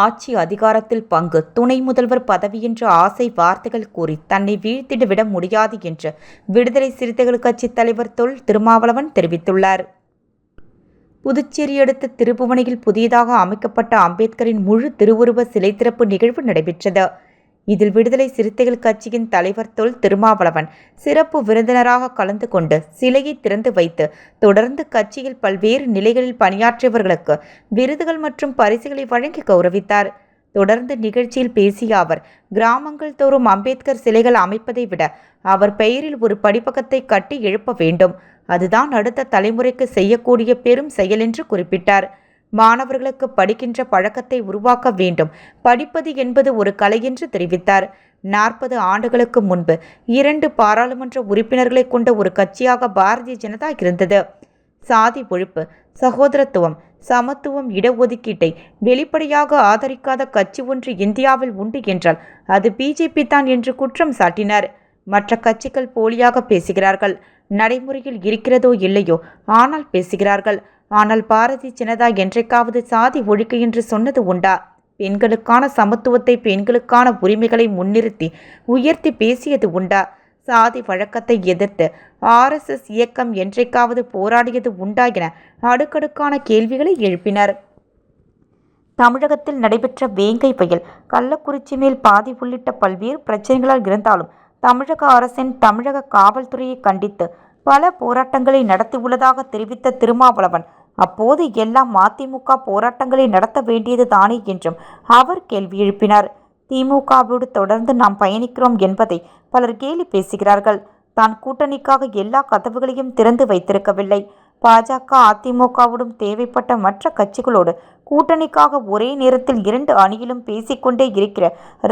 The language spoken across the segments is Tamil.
ஆட்சி அதிகாரத்தில் பங்கு, துணை முதல்வர் பதவி என்ற ஆசை வார்த்தைகள் கூறி தன்னை வீழ்த்திவிட முடியாது என்று விடுதலை சிறுத்தைகள் கட்சி தலைவர் தொல் திருமாவளவன் தெரிவித்துள்ளார். புதுச்சேரி அடுத்த திருப்புவனையில் புதியதாக அமைக்கப்பட்ட அம்பேத்கரின் முழு திருவுருவ சிலை திறப்பு நிகழ்வு நடைபெற்றது. இதில் விடுதலை சிறுத்தைகள் கட்சியின் தலைவர் தொல் திருமாவளவன் சிறப்பு விருந்தினராக கலந்து கொண்டு சிலையை திறந்து வைத்து தொடர்ந்து கட்சியில் பல்வேறு நிலைகளில் பணியாற்றியவர்களுக்கு விருதுகள் மற்றும் பரிசுகளை வழங்கி கௌரவித்தார். தொடர்ந்து நிகழ்ச்சியில் பேசிய அவர், கிராமங்கள் தோறும் அம்பேத்கர் சிலைகள் அமைப்பதை விட அவர் பெயரில் ஒரு படிப்பகத்தை கட்டி எழுப்ப வேண்டும். அதுதான் அடுத்த தலைமுறைக்கு செய்யக்கூடிய பெரும் செயல் என்று குறிப்பிட்டார். மாணவர்களுக்கு படிக்கின்ற பழக்கத்தை உருவாக்க வேண்டும். படிப்பது என்பது ஒரு கலை என்று தெரிவித்தார். 40 ஆண்டுகளுக்கு முன்பு 2 பாராளுமன்ற உறுப்பினர்களை கொண்ட ஒரு கட்சியாக பாரதிய ஜனதா இருந்தது. சாதி ஒழிப்பு, சகோதரத்துவம், சமத்துவம், இடஒதுக்கீட்டை வெளிப்படையாக ஆதரிக்காத கட்சி ஒன்று இந்தியாவில் உண்டு என்றால் அது பிஜேபி தான் என்று குற்றம் சாட்டினார். மற்ற கட்சிகள் போலியாக பேசுகிறார்கள். நடைமுறையில் இருக்கிறதோ இல்லையோ, ஆனால் பேசுகிறார்கள். ஆனால் பாரதிய ஜனதா என்றைக்காவது சாதி ஒழிப்பு என்று சொன்னது உண்டா? பெண்களுக்கான சமத்துவத்தை, பெண்களுக்கான உரிமைகளை முன்னிறுத்தி உயர்த்தி பேசியது உண்டா? சாதி வழக்கத்தை எதிர்த்து RSS இயக்கம் என்றைக்காவது போராடியது உண்டா என அடுக்கடுக்கான கேள்விகளை எழுப்பினர். தமிழகத்தில் நடைபெற்ற வேங்கை புயல், கள்ளக்குறிச்சி மேல் பாதி உள்ளிட்ட பல்வேறு பிரச்சனைகளால் இருந்தாலும் தமிழக அரசின் தமிழக காவல்துறையை கண்டித்து பல போராட்டங்களை நடத்தியுள்ளதாக தெரிவித்த திருமாவளவன், அப்போது எல்லாம் அதிமுக போராட்டங்களை நடத்த வேண்டியது தானே என்றும் அவர் கேள்வி எழுப்பினார். திமுகவோடு தொடர்ந்து நாம் பயணிக்கிறோம் என்பதை பலர் கேலி பேசுகிறார்கள். தான் கூட்டணிக்காக எல்லா கதவுகளையும் திறந்து வைத்திருக்கவில்லை. பாஜக அதிமுகவுடன் தேவைப்பட்ட மற்ற கட்சிகளோடு கூட்டணிக்காக ஒரே நேரத்தில் 2 அணியிலும் பேசிக்கொண்டே இருக்கிற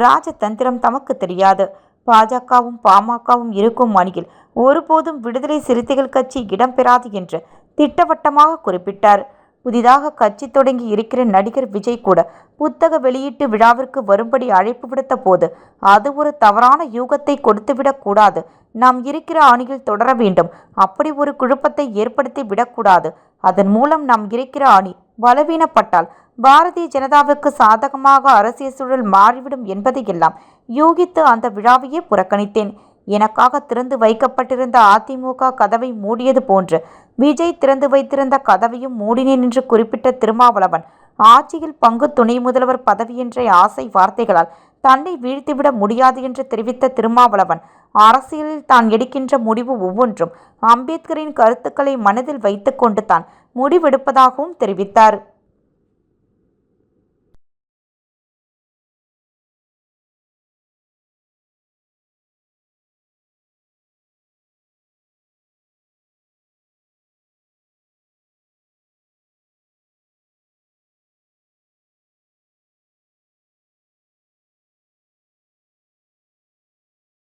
ராஜதந்திரம் தமக்கு தெரியாது. பாஜகவும் பாமகவும் இருக்கும் அணியில் ஒருபோதும் விடுதலை சிறுத்தைகள் கட்சி இடம்பெறாது என்று திட்டவட்டமாக குறிப்பிட்டார். புதிதாக கட்சி தொடங்கி இருக்கிற நடிகர் விஜய் கூட புத்தக வெளியீட்டு விழாவிற்கு வரும்படி அழைப்பு விடுத்த போது அது ஒரு தவறான யூகத்தை கொடுத்துவிடக் கூடாது. நாம் இருக்கிற அணியில் தொடர வேண்டும். அப்படி ஒரு குழப்பத்தை ஏற்படுத்தி விடக்கூடாது. அதன் மூலம் நாம் இருக்கிற அணி பலவீனப்பட்டால் பாரதிய ஜனதாவுக்கு சாதகமாக அரசியல் சூழல் மாறிவிடும் என்பதையெல்லாம் யூகித்து அந்த விழாவையே புறக்கணித்தேன். எனக்காக திறந்து வைக்கப்பட்டிருந்த அதிமுக கதவை மூடியது போன்று விஜய் திறந்து வைத்திருந்த கதவையும் மூடினேன் என்று குறிப்பிட்ட திருமாவளவன், ஆட்சியில் பங்கு, துணை முதல்வர் பதவி என்ற ஆசை வார்த்தைகளால் தன்னை வீழ்த்திவிட முடியாது என்று தெரிவித்த திருமாவளவன், அரசியலில் தான் எடுக்கின்ற முடிவு ஒவ்வொன்றும் அம்பேத்கரின் கருத்துக்களை மனதில் வைத்துக் கொண்டு தான் முடிவெடுப்பதாகவும் தெரிவித்தார்.